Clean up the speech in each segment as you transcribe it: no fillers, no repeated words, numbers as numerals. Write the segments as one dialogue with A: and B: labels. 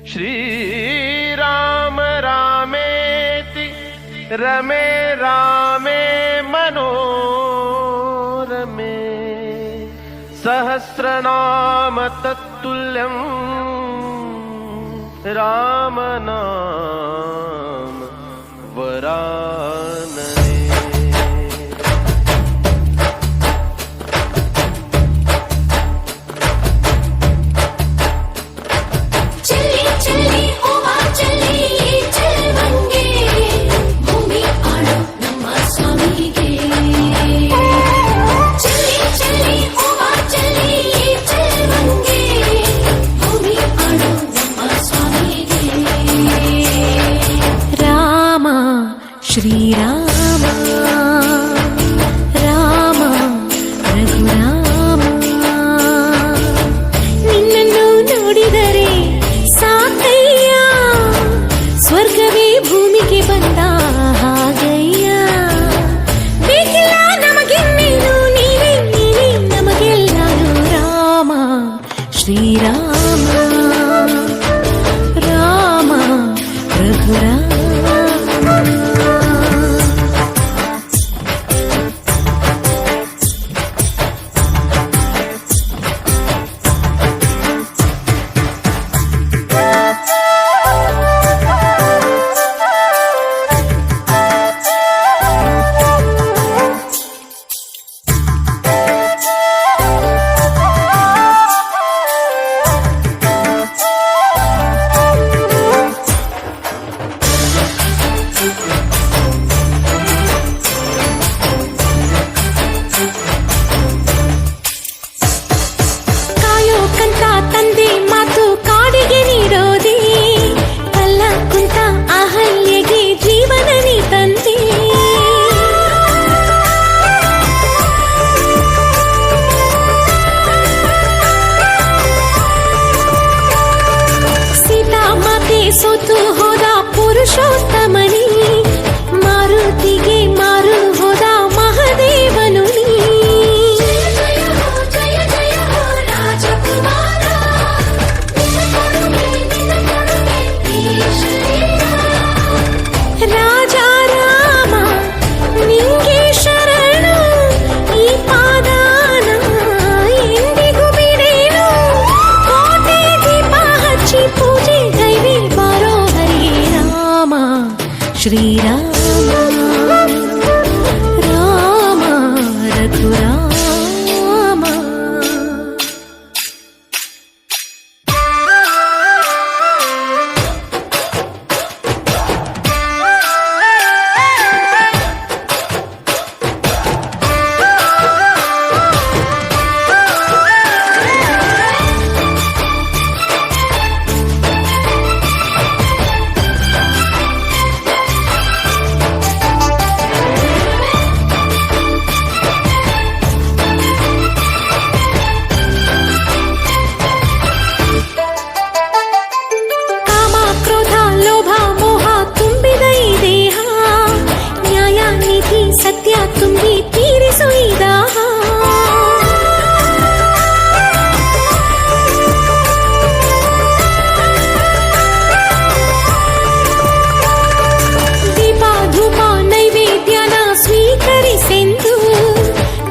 A: श्रीराम रामेति रमे रामे मनोरमे सहस्रनाम तत्तुल्यं राम नाम वरानने।
B: ಶ್ರೀರಾಮ ರಾಮ ರಘುರಾಮ ನಿನ್ನನ್ನು ನೋಡಿದರೆ ಸಾಕಯ್ಯ ಸ್ವರ್ಗವೇ ಭೂಮಿಗೆ ಬಂದ ಹಾಗಯ್ಯ ಬೇಕಿಲ್ಲ ನಮಗಿನ್ನೇನು ನೀನೇ ನೀನೇ ನಮಗೆಲ್ಲರೂ ರಾಮ ಶ್ರೀರಾಮ ರಾಮ ರಘುರಾಮ ಸೋತು ಹೋದ ಪುರುಷೋತ್ತಮನಿ ಮಾರುತಿಗೆ ಮಾರು ಹೋದ ಮಹದೇವನು ನೀ ರಾಜ ರಾಮ ನಿಂಗೆ ಶರಣು ಈ ಪಾದಾನ ಎಂದಿಗೂ ಬಿಡೇನು ಕೋಟೆ ದೀಪ ಹಚ್ಚಿ ಪೂಜೆ ಗೈವಿ ಶ್ರೀರಾಮ ರಾಮ ರಘುರಾಮ ಸತ್ಯ ತುಂಬಿ ತೀರಿಸು ಈ ದಾಹ ದೀಪ ಧೂಪ ನೈವೇದ್ಯನ ಸ್ವೀಕರಿಸೆಂದು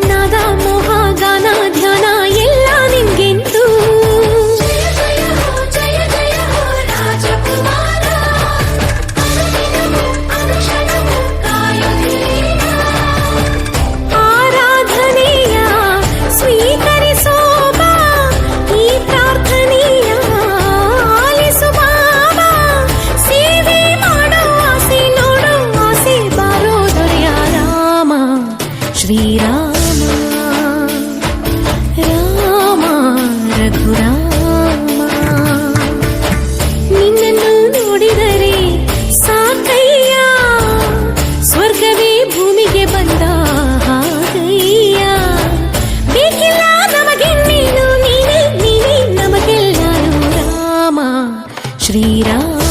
B: ನಾದ ಮೋಹ ಗಾನ ಧ್ಯಾನ ಎಲ್ಲ ನಿನ್ಗೆಂದು ಶ್ರೀರಾಮ ರಾಮ ರಘುರಾಮ ನಿನ್ನನ್ನು ನೋಡಿದರೆ ಸಾಕಯ್ಯ ಸ್ವರ್ಗವೇ ಭೂಮಿಗೆ ಬಂದ ಹಾಗಯ್ಯ ಬೇಕಿಲ್ಲ ನಮಗಿನ್ನೇನು ನೀನೇ ನೀನೇ ನಮಗೆಲ್ಲರೂ ರಾಮ ಶ್ರೀರಾಮ